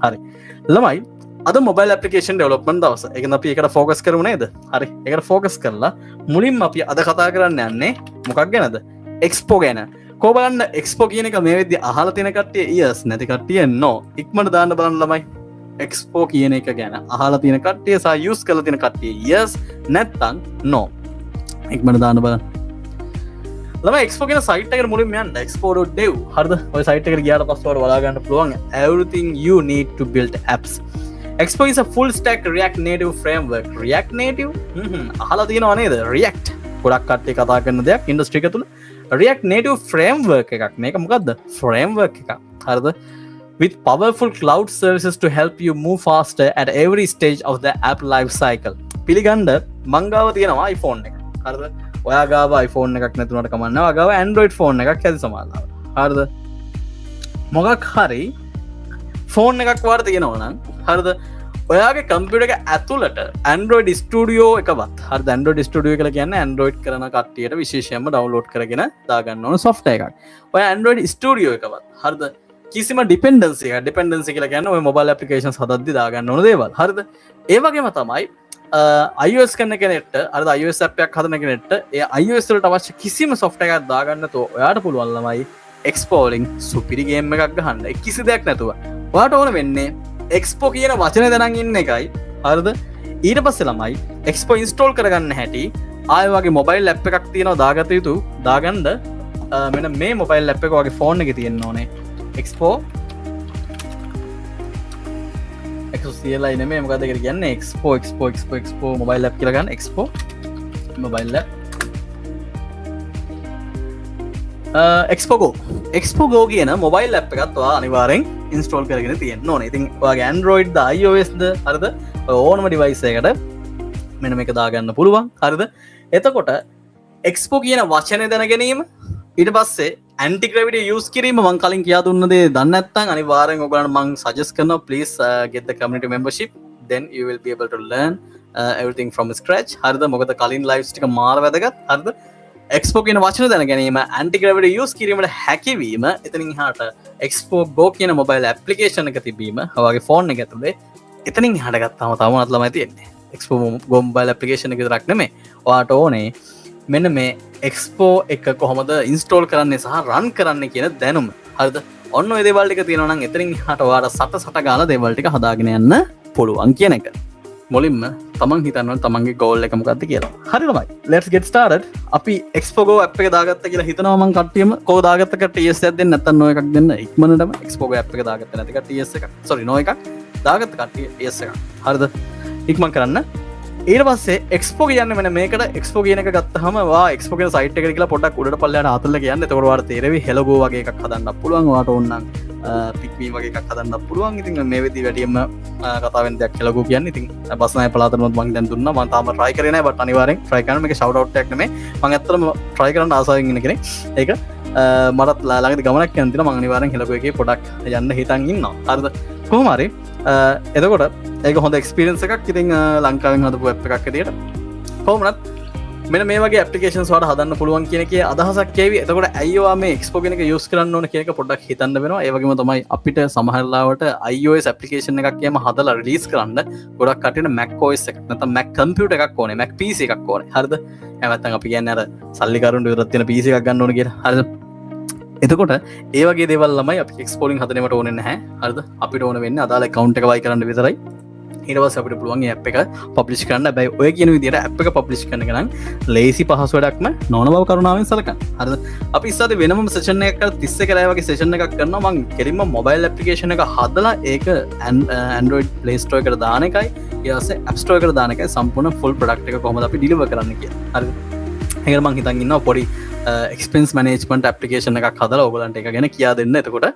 හරි ළමයි අද මොබයිල් ඇප්ලිකේෂන් ඩෙවලොප්මන්ට් දවස. ඒක අපි ඒකට ફોකස් කරමු නේද? හරි. ඒකට ફોකස් කරලා මුලින්ම අපි අද කතා කරන්න යන්නේ මොකක් ගැනද? එක්ස්පෝ ගැන. කො බලන්න එක්ස්පෝ කියන එක මේ වෙද්දි අහලා තියෙන කට්ටිය yes නැති කට්ටිය no. ඉක්මනට දාන්න බලන්න ළමයි. එක්ස්පෝ කියන එක ගැන අහලා තියෙන කට්ටිය සහ යූස් කරලා තියෙන කට්ටිය yes නැත්නම් no. ඉක්මනට දාන්න බලන්න. ළමයි එක්ස්පෝ කියන සයිට් එකට මුලින්ම යන්න expo.dev. හරිද? ඔය සයිට් එකට ගියාට පස්සේ ඔයාලා බලා ගන්න පුළුවන් everything you need to build apps. Expo is a full stack React Native framework. React Native? අහලා තියෙනව නේද? React. ගොඩක් කට්ටිය කතා කරන දෙයක් ඉන්ඩස්ට්‍රි එක තුල. React Native framework එකක්. මේක මොකද්ද? framework එකක්. හරිද? With powerful cloud services to help you move faster at every stage of the app life cycle. පිළිගන්න මං ගාව තියෙනවා iPhone එක. හරිද? ඔයා ගාව iPhone එකක් නැතුනට කමක් නැහැ. ඔයා ගාව Android phone එකක් ඇති සමානලාවට. හරිද? මොකක් හරි ෆෝන් එකක් වාට තියෙනවා නම් හරිද ඔයාගේ කම්පියුටර් එක ඇතුළට Android Studio එකවත් හරිද Android Studio කියලා කියන්නේ Android කරන කට්ටියට විශේෂයෙන්ම ඩවුන්ලෝඩ් කරගෙන දාගන්න ඕන software එකක්. ඔය Android Studio එකවත් හරිද කිසිම dependency කියලා කියන්නේ ඔය mobile applications හදද්දි දාගන්න ඕන දේවල්. හරිද? ඒ වගේම තමයි iOS කරන කෙනෙක්ට හරිද iOS app එකක් හදන කෙනෙක්ට ඒ iOS වලට අවශ්‍ය කිසිම software එකක් දාගන්න නැතුව ඔයාට පුළුවන් ළමයි Expo වලින් සුපිරි ගේම් එකක් ගහන්න. කිසි දෙයක් නැතුව. ඔයාට ඕන වෙන්නේ එක්ස්පෝ කියන වචනය දැනන් ඉන්න එකයි. හරිද? ඊට පස්සේ ළමයි එක්ස්පෝ ඉන්ස්ටෝල් කරගන්න හැටි ආය වගේ මොබයිල් ඇප් එකක් තියෙනවා දාගත යුතු දාගන්න මෙන්න මේ මොබයිල් ඇප් එක වගේ ෆෝන් එකේ තියෙන්න ඕනේ. එක්ස්පෝ කියලා නෙමෙයි මොකද ඒකට කියන්නේ එක්ස්පෝ මොබයිල් ඇප් කියලා ගන්න එක්ස්පෝ මොබයිල් ඇප් එක්ස්පෝගෝ කියන මොබයිල් ඇප් එකත් ඔයා අනිවාර්යෙන් ඉන්ස්ටෝල් කරගෙන තියෙන්න ඕනේ. ඉතින් ඔයාගේ Android ද iOS ද හරිද ඕනම ඩිවයිස් එකකට මෙන්න මේක දාගන්න පුළුවන්. හරිද? එතකොට එක්ස්පෝ කියන වචනේ දැන ගැනීම ඊට පස්සේ anti gravity use කිරීම මම කලින් කියා දුන්න දේ දන්නේ නැත්නම් අනිවාර්යෙන් ඔයගලන්ට මම suggest කරනවා please get the community membership then you will be able to learn everything from scratch. හරිද? මොකද කලින් lives ටික මාර වැදගත්. හරිද? එක්ස්පෝ කියන වචන දැන ගැනීම anti gravity use කිරීමට හැකියවීම එතනින් එහාට එක්ස්පෝ go කියන මොබයිල් ඇප්ලිකේෂන් එක තිබීම ඔයාගේ ෆෝන් එක ඇතුලේ එතනින් එහාට ගත්තාම තවමත් ළමයි තියෙන්නේ එක්ස්පෝ go මොබයිල් ඇප්ලිකේෂන් එක විතරක් නෙමෙයි ඔයාට ඕනේ මෙන්න මේ එක්ස්පෝ එක කොහොමද ඉන්ස්ටෝල් කරන්නේ සහ රන් කරන්නේ කියන දැනුම. හරිද? ඔන්න ඔය දේවල් ටික තියෙනවා නම් එතනින් එහාට ඔයාට සට ගාලා දේවල් ටික හදාගෙන යන්න පුළුවන් කියන එක. මුලින්ම තමන් හිතන්න තමන්ගේ ගෝල් එක මොකක්ද කියලා. හරි ළමයි. Let's get started. අපි Expo Go app එක දාගත්ත කියලා හිතනවා මං කට්ටියම. කෝ දාගත්ත කට්ටිය yes එකක් දෙන්න නැත්නම් no එකක් දෙන්න. ඉක්මනටම Expo Go app එක දාගත්ත නැති කට්ටිය yes එකක්. sorry no එකක්. දාගත්ත කට්ටිය yes එකක්. හරිද? ඉක්මන් කරන්න. ඊට පස්සේ Expo කියන්නේ මෙන්න මේකට Expo කියන එක ගත්තාම වා Expo කියන site එකට ගිහලා පොඩ්ඩක් උඩට පල්ලයට ආතල්ල කියන්න. එතකොට ඔයාලට තේරෙවි Hello Go වගේ එකක් හදන්න පුළුවන්. ඔයාලට ඕන නම් පික්මීම් වගේ එකක් හදන්න පුළුවන්. ඉතින් මේ වෙද්දි වැඩියෙන්ම කතාවෙන් දෙයක් Hello Go කියන්නේ. ඉතින් බස්නාය පළාතටම මම දැන් දුන්නා. මම තාම try කරේ නැහැ. බට් අනිවාර්යෙන් try කරන්න. මේක shout out එකක් නෙමෙයි. මම ඇත්තටම try කරන්න ආසාවෙන් ඉන්න කෙනෙක්. ඒක මටත් ළඟදී ගමනක් යන දින මම අනිවාර්යෙන් Hello Go එකේ පොඩක් යන්න හිතන් ඉන්නවා. හරිද? කොහොම හරි එතකොට ඒක හොඳ එක්ස්පීරියන්ස් එකක්. ඉතින් ලංකාවෙන් හදපු ඇප් එකක් ඇටියට කොහොමවත් මෙන්න මේ වගේ ඇප්ලිකේෂන්ස් වලට හදන්න පුළුවන් කියන එකේ අදහසක් ඒවි. එතකොට ඇයි ඔයා මේ එක්ස්පෝ කියන එක යූස් කරන්න ඕන කියන එක පොඩ්ඩක් හිතන්න වෙනවා. ඒ වගේම තමයි අපිට සමහර ලාවට iOS ඇප්ලිකේෂන් එකක් කියම හදලා රිලීස් කරන්න ගොඩක් කටියට Mac OS එකක් නැත්නම් Mac computer එකක් ඕනේ. Mac PC එකක් ඕනේ. හරිද? එහෙම නැත්නම් අපි කියන්නේ අර සල්ලිකරුන්ට විතරක් තියෙන PC එකක් ගන්න ඕනේ කියලා. හරිද? එතකොට ඒ වගේ දේවල් ළමයි අපි එක්ස්පෝරින් හදනවට ඕනේ නැහැ. හරිද? අපිට ඕන වෙන්නේ අදාළ account එක වයි කරන්න විතරයි. ඊට පස්සේ අපිට පුළුවන් මේ app එක publish කරන්න. හැබැයි ඔය කියන විදිහට app එක publish කරන එක නම් ලේසි පහසු වැඩක්ම නොවන බව කරුණාවෙන් සලකන්න. හරිද? අපි ඉස්සරද වෙනම session එකක් කරලා 30 කලයි වගේ session එකක් කරනවා. මම කෙලින්ම mobile application එක හදලා ඒක Android Play Store එකට දාන එකයි ඊට පස්සේ App Store එකට දාන එකයි සම්පූර්ණ full product එක කොහොමද අපි deliver කරන්න කියලා. හරිද? ඒකට මම හිතන් ඉන්නවා පොඩි expense management application එකක් හදලා ඔයගලන්ට ඒක ගැන කියා දෙන්න. එතකොට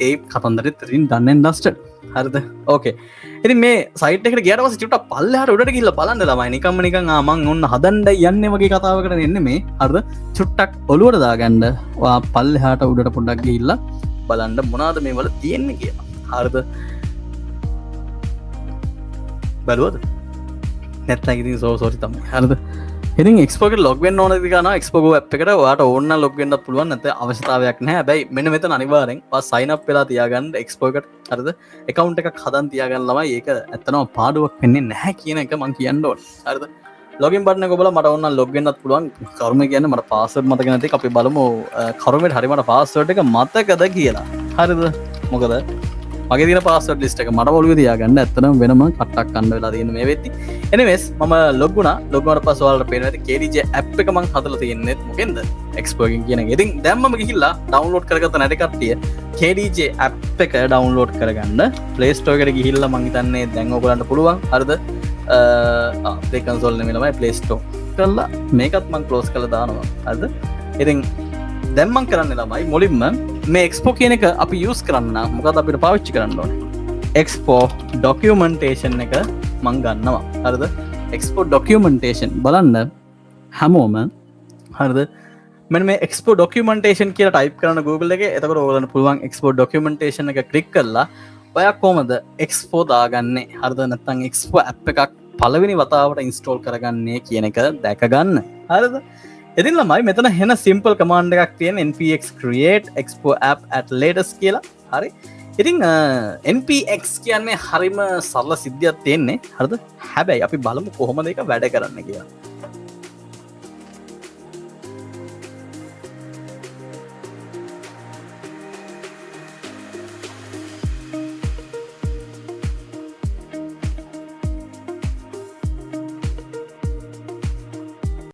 ඒ කතන්දරෙත් ඉතින් done and dusted. හරිද? ඕකේ. ඉතින් මේ සයිට් එකට ගියාට පස්සේ චුට්ටක් පල්ලෙහාට උඩට ගිහිල්ලා බලන්න ළමයි. නිකම්ම නිකන් මං ඔන්න හදන්න යන්නේ වගේ කතාවකට එන්නේ මේ. හරිද? චුට්ටක් ඔලුවට දාගන්න. ඔයා පල්ලෙහාට උඩට පොඩ්ඩක් ගිහිල්ලා බලන්න මොනවද මේ වල තියෙන්නේ කියලා. හරිද? බලුවද? නැත්නම් ඉතින් sorry තමයි. හරිද? ඉතින් එක්ස්පෝ එකට ලොග් වෙන්න ඕනද කියලා නම් එක්ස්පෝ ඇප් එකට ඔයාට ඕන නම් ලොග් වෙන්නත් පුළුවන් නැත්නම් අවශ්‍යතාවයක් නැහැ. හැබැයි මෙන්න මෙතන අනිවාර්යෙන් ඔයා sign up වෙලා තියාගන්න එක්ස්පෝ එකට හරිද? account එකක් හදන් තියාගන්න ළමයි ඒක ඇත්තටම පාඩුවක් වෙන්නේ නැහැ කියන එක මම කියන්න ඕනේ. හරිද? login button එක ඔබලා මට ඕන නම් log වෙන්නත් පුළුවන්. කරුමේ කියන්නේ මට password මතක නැති එක අපි බලමු කරුමේට හරි මට password එක මතකද කියලා. හරිද? මොකද මගේ තියෙන password list එක මට ඔළුවේ තියාගන්න ඇත්තටම වෙනම කට්ටක් ගන්න වෙලා තියෙන මේ වෙද්දි. anyways මම log වුණා. log වුණාට පස්සේ ඔයාලට පේනවා ඇති KDJ app එක මම හදලා තියෙන්නේ මොකෙන්ද? Expo එකෙන් කියන එක. ඉතින් දැන් මම ගිහිල්ලා download කරගත්ත නැටි කට්ටිය KDJ app එක download කරගන්න Play Store එකට ගිහිල්ලා මම හිතන්නේ දැන් ඔයගලන්ට පුළුවන්. හරිද? Play console නෙමෙයි ළමයි Play Store කරලා මේකත් මම close කරලා දානවා. හරිද? ඉතින් දැන් මම කරන්නේ ළමයි මුලින්ම මේ Expo කියන එක අපි use කරන්න නම් මොකද අපිට පාවිච්චි කරන්න ඕනේ? Expo documentation එක මම ගන්නවා. හරිද? Expo documentation බලන්න හැමෝම හරිද? මෙන්න මේ Expo documentation කියලා type කරන Google එකේ එතකොට ඔයගලන්ට පුළුවන් Expo documentation එක click කරලා ඔයා කොහමද Expo දාගන්නේ? හරිද? නැත්නම් Expo app එකක් පළවෙනි වතාවට install කරගන්නේ කියන එක දැක ගන්න. හරිද? ඉතින් ළමයි මෙතන හෙන simple command එකක් තියෙන npx create expo app at latest කියලා. හරි. ඉතින් npx කියන්නේ හරිම සරල සිද්ධියක් තියෙන්නේ. හරිද? හැබැයි අපි බලමු කොහොමද ඒක වැඩ කරන්නේ කියලා.